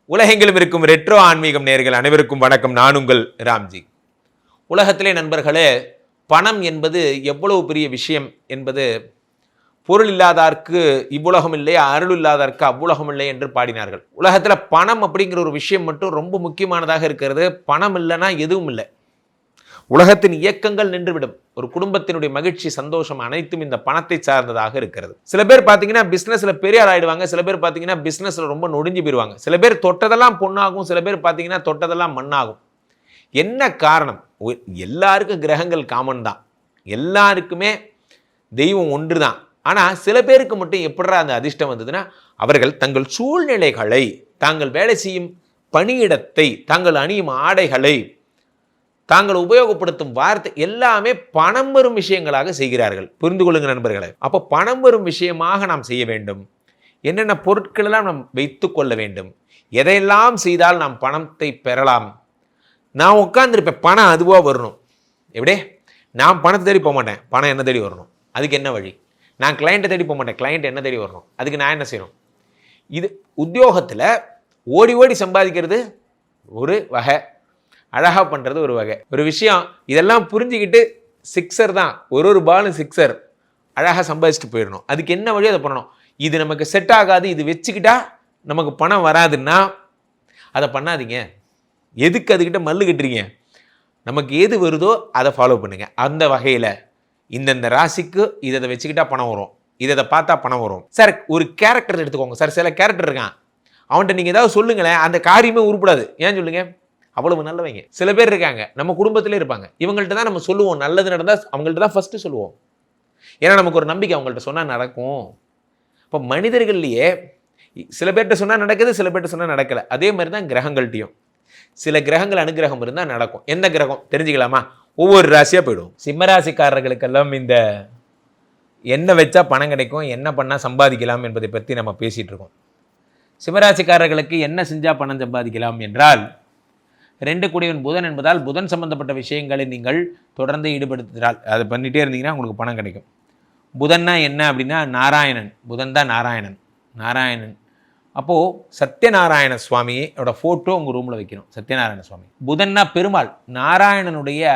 உலகெங்கிலும் இருக்கும் ரெட்ரோ ஆன்மீகம் நேயர்கள் அனைவருக்கும் வணக்கம். நான் உங்கள் ராம்ஜி. உலகத்திலே நண்பர்களே, பணம் என்பது எவ்வளவு பெரிய விஷயம் என்பது பொருள் இல்லாதார்க்கு இவ்வுலகம் இல்லை, அருள் இல்லாதார்க்கு அவ்வுலகம் இல்லை என்று பாடினார்கள். உலகத்தில் பணம் அப்படிங்கிற ஒரு விஷயம் மட்டும் ரொம்ப முக்கியமானதாக இருக்கிறது. பணம் இல்லைன்னா எதுவும் இல்லை. உலகத்தின் இயக்கங்கள் நின்றுவிடும். ஒரு குடும்பத்தினுடைய மகிழ்ச்சி, சந்தோஷம் அனைத்தும் இந்த பணத்தை சார்ந்ததாக இருக்கிறது. சில பேர் பார்த்தீங்கன்னா பிஸ்னஸில் பெரியார் ஆயிடுவாங்க, சில பேர் பார்த்தீங்கன்னா பிஸ்னஸில் ரொம்ப நொடிஞ்சு போயிடுவாங்க. சில பேர் தொட்டதெல்லாம் பொண்ணாகும், சில பேர் பார்த்தீங்கன்னா தொட்டதெல்லாம் மண்ணாகும். என்ன காரணம்? எல்லாருக்கும் கிரகங்கள் காமன் தான், எல்லாருக்குமே தெய்வம் ஒன்று தான். ஆனால் சில பேருக்கு மட்டும் எப்படா அந்த அதிர்ஷ்டம் வந்ததுன்னா, அவர்கள் தங்கள் சூழ்நிலைகளை, தாங்கள் வேலை செய்யும் பணியிடத்தை, தாங்கள் அணியும் ஆடைகளை, தாங்கள் உபயோகப்படுத்தும் வார்த்தை எல்லாமே பணம் வரும் விஷயங்களாக செய்கிறார்கள். புரிந்து கொள்ளுங்க நண்பர்களே. அப்போ பணம் வரும் விஷயமாக நாம் செய்ய வேண்டும். என்னென்ன பொருட்களெல்லாம் நாம் வைத்து கொள்ள வேண்டும், எதையெல்லாம் செய்தால் நாம் பணத்தை பெறலாம். நான் உட்காந்துருப்பேன், பணம் அதுவாக வரணும். எப்படியே நான் பணத்தை தேடி போக மாட்டேன், பணம் என்ன தேடி வரணும். அதுக்கு என்ன வழி? நான் கிளைண்ட்டை தேடி போக மாட்டேன், கிளைண்ட் என்ன தேடி வரணும். அதுக்கு நான் என்ன செய்யணும்? இது உத்தியோகத்தில் ஓடி ஓடி சம்பாதிக்கிறது ஒரு வகை, அழகாக பண்ணுறது ஒரு வகை. ஒரு விஷயம் இதெல்லாம் புரிஞ்சுக்கிட்டு சிக்ஸர் தான், ஒரு பாலும் சிக்ஸர், அழகாக சம்பாதிச்சுட்டு போயிடணும். அதுக்கு என்ன வழியோ அதை பண்ணணும். இது நமக்கு செட் ஆகாது, இது வச்சுக்கிட்டா நமக்கு பணம் வராதுன்னா அதை பண்ணாதீங்க. எதுக்கு அதுக்கிட்ட மல்லு கட்டுறீங்க? நமக்கு எது வருதோ அதை ஃபாலோ பண்ணுங்க. அந்த வகையில் இந்தந்த ராசிக்கு இதை வச்சுக்கிட்டா பணம் வரும், இதை பார்த்தா பணம் வரும். சார் ஒரு கேரக்டர் எடுத்துக்கோங்க சார். சில கேரக்டர் இருக்கான், அவன்கிட்ட நீங்கள் ஏதாவது சொல்லுங்களேன், அந்த காரியமே உருப்படாது. ஏன் சொல்லுங்க? அவ்வளவு நல்லவங்க. சில பேர் இருக்காங்க, நம்ம குடும்பத்திலே இருப்பாங்க, இவங்கள்ட்ட தான் நம்ம சொல்லுவோம். நல்லது நடந்தால் அவங்கள்ட்ட தான் ஃபஸ்ட்டு சொல்லுவோம். ஏன்னா நமக்கு ஒரு நம்பிக்கை, அவங்கள்ட்ட சொன்னால் நடக்கும். இப்போ மனிதர்கள்லையே சில பேர்கிட்ட சொன்னால் நடக்குது, சில பேர்கிட்ட சொன்னால் நடக்கலை. அதே மாதிரி தான் கிரகங்கள்ட்டையும். சில கிரகங்கள் அனுகிரகம் இருந்தால் நடக்கும். எந்த கிரகம் தெரிஞ்சுக்கலாமா? ஒவ்வொரு ராசியாக போயிடும். சிம்மராசிக்காரர்களுக்கெல்லாம் இந்த என்ன வச்சா பணம் கிடைக்கும், என்ன பண்ணால் சம்பாதிக்கலாம் என்பதை பற்றி நம்ம பேசிகிட்டு இருக்கோம். சிம்மராசிக்காரர்களுக்கு என்ன செஞ்சால் பணம் சம்பாதிக்கலாம் என்றால், 2 கூடியவன் புதன் என்பதால் புதன் சம்பந்தப்பட்ட விஷயங்களை நீங்கள் தொடர்ந்து ஈடுபடுத்துகிறால் அதை பண்ணிகிட்டே இருந்தீங்கன்னா உங்களுக்கு பணம் கிடைக்கும். புதன்னா என்ன அப்படின்னா நாராயணன். புதன் தான் நாராயணன். அப்போது சத்யநாராயண சுவாமியோட ஃபோட்டோ உங்கள் ரூமில் வைக்கணும். சத்யநாராயண சுவாமி. புதன்னா பெருமாள். நாராயணனுடைய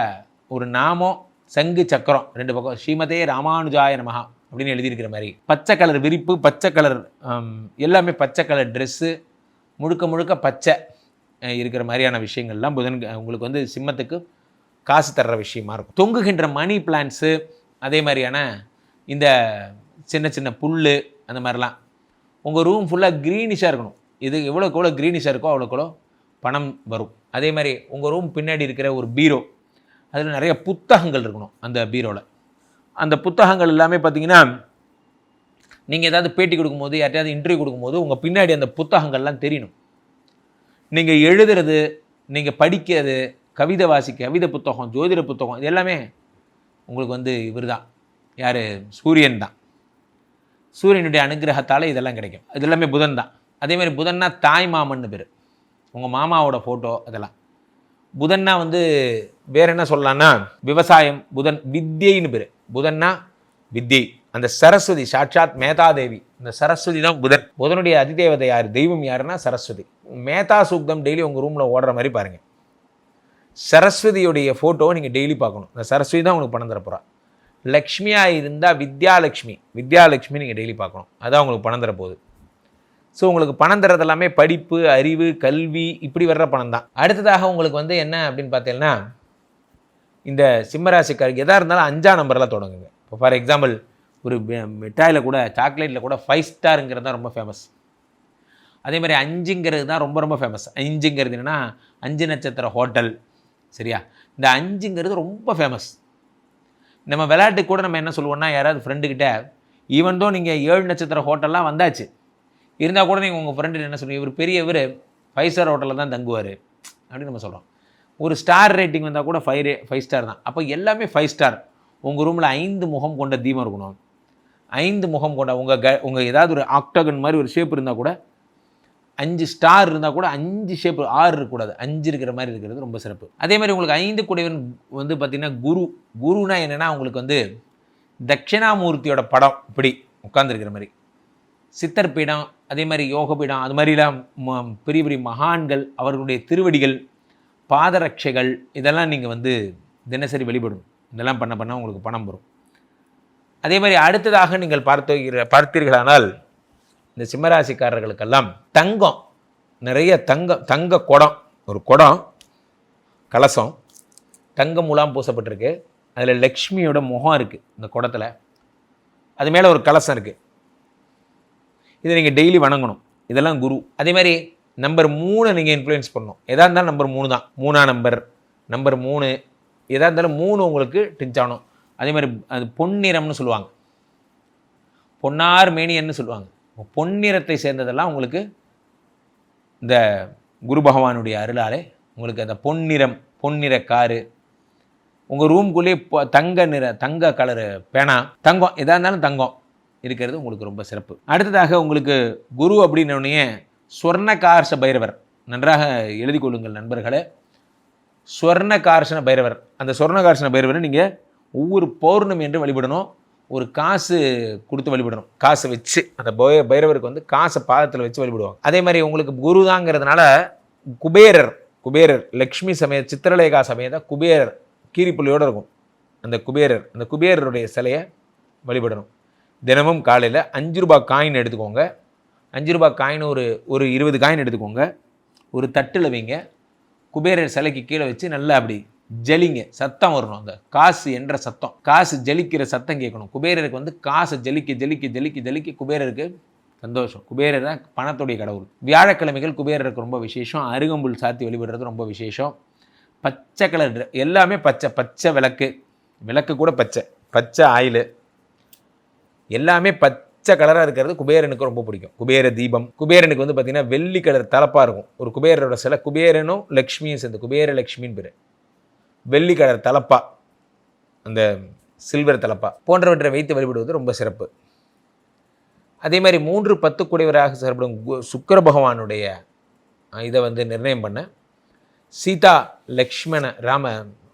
ஒரு நாமம், சங்கு சக்கரம் 2 பக்கம், ஸ்ரீமதே ராமானுஜாய நமஹா அப்படின்னு எழுதியிருக்கிற மாதிரி. பச்சை கலர் விரிப்பு, பச்சை கலர் எல்லாமே, பச்சை கலர் ட்ரெஸ்ஸு, முழுக்க பச்சை இருக்கிற மாதிரியான விஷயங்கள்லாம் புதன் உங்களுக்கு வந்து சிம்மத்துக்கு காசு தர்ற விஷயமா இருக்கும். தொங்குகின்ற மணி பிளான்ட்ஸு, அதே மாதிரியான இந்த சின்ன புல், அந்த மாதிரிலாம் உங்கள் ரூம் ஃபுல்லாக க்ரீனிஷாக இருக்கணும். இது எவ்வளோக்கு எவ்வளோ க்ரீனிஷாக இருக்கோ அவ்வளோக்கு பணம் வரும். அதே மாதிரி உங்கள் ரூம் பின்னாடி இருக்கிற ஒரு பீரோ, அதில் நிறைய புத்தகங்கள் இருக்கணும். அந்த பீரோவில் அந்த புத்தகங்கள் எல்லாமே பார்த்தீங்கன்னா, நீங்கள் ஏதாவது பேட்டி கொடுக்கும்போது, யார்ட்டையாவது இன்டர்வியூ கொடுக்கும்போது உங்கள் பின்னாடி அந்த புத்தகங்கள்லாம் தெரியணும். நீங்கள் எழுதுறது, நீங்கள் படிக்கிறது, கவிதை கவிதை புத்தகம், ஜோதிட புத்தகம், இது எல்லாமே உங்களுக்கு வந்து இவர் தான், யார்? சூரியன் தான். சூரியனுடைய அனுகிரகத்தால் இதெல்லாம் கிடைக்கும். இது எல்லாமே புதன் தான். அதேமாதிரி புதன்னா தாய் மாமன்னு பேர், உங்கள் மாமாவோட ஃபோட்டோ அதெல்லாம். புதன்னா வந்து வேறு என்ன சொல்லலான்னா விவசாயம். புதன் வித்யைன்னு பேர். புதன்னா வித்யை. அந்த சரஸ்வதி சாட்சாத் மேதாதேவி, இந்த சரஸ்வதி தான் புதன். புதனுடைய அதிதேவதை யார்? தெய்வம் யாருன்னா சரஸ்வதி. மேதா சூக்தம் டெய்லி உங்கள் ரூமில் ஓடுற மாதிரி பாருங்கள். சரஸ்வதியுடைய ஃபோட்டோவை நீங்கள் டெய்லி பார்க்கணும். இந்த சரஸ்வதி தான் உங்களுக்கு பணம் தரப்போகிறா. லக்ஷ்மியாக இருந்தால் வித்யாலக்ஷ்மி நீங்கள் டெய்லி பார்க்கணும். அதான் உங்களுக்கு பணம் தரப்போகுது. ஸோ உங்களுக்கு பணம் தரது எல்லாமே படிப்பு, அறிவு, கல்வி, இப்படி வர்ற பணம் தான். அடுத்ததாக உங்களுக்கு வந்து என்ன அப்படின்னு பார்த்தீங்கன்னா, இந்த சிம்மராசிக்காரருக்கு எதாக இருந்தாலும் 5ஆம் நம்பரில் தொடங்குங்க. இப்போ ஃபார் எக்ஸாம்பிள், ஒரு மிட்டாயில் கூட, சாக்லேட்டில் கூட 5 ஸ்டாருங்கிறது தான் ரொம்ப ஃபேமஸ். அதே மாதிரி 5ங்கிறது தான் ரொம்ப ஃபேமஸ். 5ங்கிறது என்னென்னா 5 நட்சத்திர ஹோட்டல். சரியா? இந்த 5ங்கிறது ரொம்ப ஃபேமஸ். நம்ம விளையாட்டுக்கு கூட நம்ம என்ன சொல்லுவோம்னா, யாராவது ஃப்ரெண்டுக்கிட்ட, ஈவன் தோ நீங்கள் 7 நட்சத்திர ஹோட்டல்லாம் வந்தாச்சு, இருந்தால் கூட நீங்கள் உங்கள் ஃப்ரெண்டு என்ன சொல்லுவீங்க, இவர் பெரியவர் 5 ஸ்டார் ஹோட்டலில் தான் தங்குவார் அப்படின்னு நம்ம சொல்கிறோம். ஒரு ஸ்டார் ரேட்டிங் வந்தால் கூட 5 ஸ்டார் தான். அப்போ எல்லாமே 5 ஸ்டார். உங்கள் ரூமில் 5 முகம் கொண்ட தீபம் இருக்கணும். 5 முகம் கொண்ட உங்கள் ஏதாவது ஒரு ஆக்டகன் மாதிரி ஒரு ஷேப் இருந்தால் கூட, 5 ஸ்டார் இருந்தால் கூட 5 ஷேப், 6 இருக்கக்கூடாது, 5 இருக்கிற மாதிரி இருக்கிறது ரொம்ப சிறப்பு. அதே மாதிரி உங்களுக்கு 5 கூடியவன் வந்து பார்த்திங்கன்னா குருனா என்னென்னா, உங்களுக்கு வந்து தட்சிணாமூர்த்தியோட படம் இப்படி உட்காந்துருக்கிற மாதிரி. சித்தர் பீடம், அதே மாதிரி யோக பீடம், அது மாதிரிலாம் பெரிய பெரிய மகான்கள் அவர்களுடைய திருவடிகள், பாதரட்சைகள் இதெல்லாம் நீங்கள் வந்து தினசரி வழிபடணும். இதெல்லாம் பண்ண உங்களுக்கு பணம் வரும். அதே மாதிரி அடுத்ததாக நீங்கள் பார்த்தீர்களானால் இந்த சிம்மராசிக்காரர்களுக்கெல்லாம் தங்கம், நிறைய தங்க குடம், ஒரு குடம் கலசம் தங்கம் முலாம் பூசப்பட்டிருக்கு. அதில் லக்ஷ்மியோட முகம் இருக்குது இந்த குடத்தில். அது மேலே ஒரு கலசம் இருக்குது. இதை நீங்கள் டெய்லி வணங்கணும். இதெல்லாம் குரு. அதே மாதிரி நம்பர் 3 நீங்கள் இன்ஃப்ளூயன்ஸ் பண்ணணும். எதாக இருந்தாலும் நம்பர் 3 தான். 3ஆம் நம்பர் 3 எதாக இருந்தாலும் 3 உங்களுக்கு டிச் ஆகணும். அதே மாதிரி அது பொன்னிறம்னு சொல்லுவாங்க, பொன்னார் மேனியன்னு சொல்லுவாங்க. பொன்னிறத்தை சேர்ந்ததெல்லாம் உங்களுக்கு இந்த குரு பகவானுடைய அருளாலே உங்களுக்கு அந்த பொன்னிற காரு, உங்கள் ரூம்குள்ளேயே தங்க கலரு பேனா, தங்கம் எதாக இருந்தாலும் தங்கம் இருக்கிறது உங்களுக்கு ரொம்ப சிறப்பு. அடுத்ததாக உங்களுக்கு குரு அப்படின்னோடனே ஸ்வர்ணகார்ஷ பைரவர், நன்றாக எழுதி கொள்ளுங்கள் நண்பர்களே. ஸ்வர்ணகார்ஷண பைரவர், அந்த ஸ்வர்ணகார்ஷண பைரவரை நீங்கள் ஒவ்வொரு பௌர்ணமி என்று வழிபடணும். ஒரு காசு கொடுத்து வழிபடணும். காசை வச்சு அந்த பைரவருக்கு வந்து காசை பாதத்தில் வச்சு வழிபடுவாங்க. அதே மாதிரி உங்களுக்கு குரு தாங்கிறதுனால குபேரர் லக்ஷ்மி சமேத சித்திரலேகா சமேத குபேரர் கீரிப்புள்ளியோடு இருக்கும். அந்த குபேரருடைய சிலையை வழிபடணும். தினமும் காலையில் 5 ரூபாய் காயின் எடுத்துக்கோங்க. 5 ரூபாய் காயின் ஒரு 20 காயின் எடுத்துக்கோங்க. ஒரு தட்டில் வைங்க. குபேரர் சிலைக்கு கீழே வச்சு நல்லா அப்படி ஜலிங்க. சத்தம் வரணும். அந்த காசு என்ற சத்தம், காசு ஜலிக்கிற சத்தம் கேட்கணும். குபேரருக்கு வந்து காசை ஜலிக்க குபேரருக்கு சந்தோஷம். குபேரர் தான் பணத்துடைய கடவுள். வியாழக்கிழமைகள் குபேரருக்கு ரொம்ப விசேஷம். அருகம்புல் சாத்தி வழிபடுறது ரொம்ப விசேஷம். பச்சை கலர் எல்லாமே பச்சை விளக்கு கூட பச்சை ஆயில் எல்லாமே பச்சை கலராக இருக்கிறது குபேரனுக்கு ரொம்ப பிடிக்கும். குபேர தீபம். குபேரனுக்கு வந்து பார்த்திங்கன்னா வெள்ளி கலர் தலப்பாக இருக்கும். ஒரு குபேரரோட சிலை, குபேரனும் லக்ஷ்மியும் சேர்ந்து குபேர லக்ஷ்மின்னு பேர். வெள்ளி கலர் தலப்பா, அந்த சில்வர் தலப்பா போன்றவற்றை வைத்து வழிபடுவது ரொம்ப சிறப்பு. அதே மாதிரி 3-10 கூடியவராக செயல்படும் சுக்கிர பகவானுடைய இதை வந்து நிர்ணயம் பண்ண சீதா லக்ஷ்மண ராம,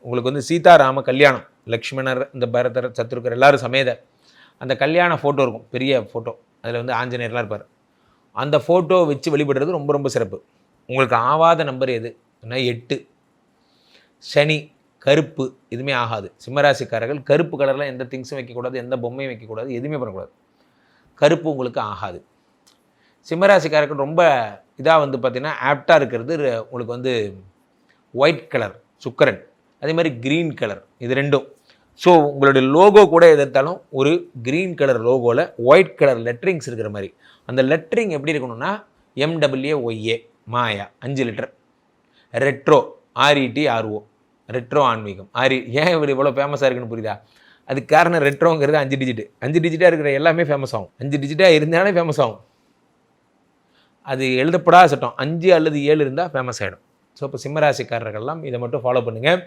உங்களுக்கு வந்து சீதா ராம கல்யாணம், லக்ஷ்மணர் இந்த பரதர் சத்ருக்கர் எல்லாரும் சமேத அந்த கல்யாண ஃபோட்டோ இருக்கும், பெரிய ஃபோட்டோ. அதில் வந்து ஆஞ்சநேயர்லாம் இருப்பார். அந்த ஃபோட்டோ வச்சு வழிபடுறது ரொம்ப ரொம்ப சிறப்பு. உங்களுக்கு ஆவாத நம்பர் எது? 8. சனி, கருப்பு எதுவுமே ஆகாது. சிம்மராசிக்காரர்கள் கருப்பு கலரில் எந்த திங்ஸும் வைக்கக்கூடாது, எந்த பொம்மையும் வைக்கக்கூடாது, எதுவுமே பண்ணக்கூடாது. கருப்பு உங்களுக்கு ஆகாது. சிம்மராசிக்காரர்கள் ரொம்ப இதாக வந்து பார்த்திங்கன்னா ஆப்டாக இருக்கிறது உங்களுக்கு வந்து ஒயிட் கலர் சுக்கரன், அதே மாதிரி க்ரீன் கலர், இது ரெண்டும். ஸோ உங்களுடைய லோகோ கூட எதிர்த்தாலும் ஒரு க்ரீன் கலர் லோகோவில் ஒயிட் கலர் லெட்டரிங்ஸ் இருக்கிற மாதிரி. அந்த லெட்டரிங் எப்படி இருக்கணும்னா MWOA மாயா 5 லிட்டர், ரெட்ரோ RETRO ரெட்ரோ ஆன்மீகம் ஏன் இவ்வளோ ஃபேமஸாக இருக்குன்னு புரியுதா? அதுக்கு காரணம் ரெட்ரோங்கிறது 5 டிஜிட். 5 டிஜிட்டாக இருக்கிற எல்லாமே ஃபேமஸ் ஆகும். 5 டிஜிட்டாக இருந்தாலே ஃபேமஸ் ஆகும். அது எழுதப்படாத சட்டம். 5 அல்லது 7 இருந்தால் ஃபேமஸ் ஆகிடும். ஸோ இப்போ சிம்மராசிக்காரர்கள்லாம் இதை மட்டும் ஃபாலோ பண்ணுங்கள்.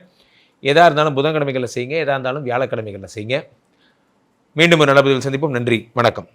எதாக இருந்தாலும் புதன்கிழமைகளில் செய்யுங்க, எதாக இருந்தாலும் வியாழக்கிழமைகளில் செய்யுங்க. மீண்டும் ஒரு நல்ல பதிவில் சந்திப்போம். நன்றி, வணக்கம்.